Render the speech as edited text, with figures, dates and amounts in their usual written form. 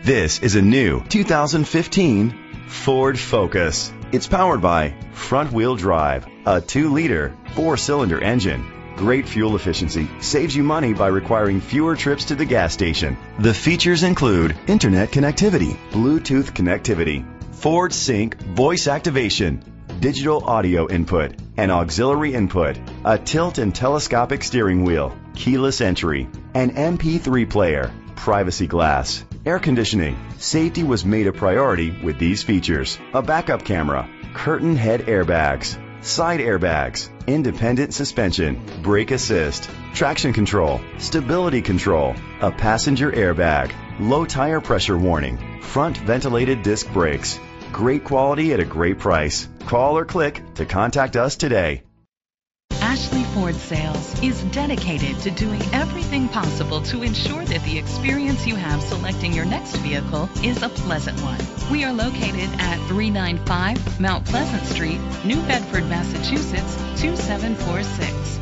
This is a new 2015 Ford Focus. It's powered by front-wheel drive, a 2-liter, 4-cylinder engine. Great fuel efficiency saves you money by requiring fewer trips to the gas station. The features include internet connectivity, Bluetooth connectivity, Ford Sync voice activation, digital audio input, and auxiliary input, a tilt and telescopic steering wheel, keyless entry, an MP3 player, privacy glass, air conditioning. Safety was made a priority with these features: a backup camera, curtain head airbags, side airbags, independent suspension, brake assist, traction control, stability control, a passenger airbag, low tire pressure warning, front ventilated disc brakes. Great quality at a great price. Call or click to contact us today. Ashley Ford Sales is dedicated to doing everything possible to ensure that the experience you have selecting your next vehicle is a pleasant one. We are located at 395 Mount Pleasant Street, New Bedford, Massachusetts 2746.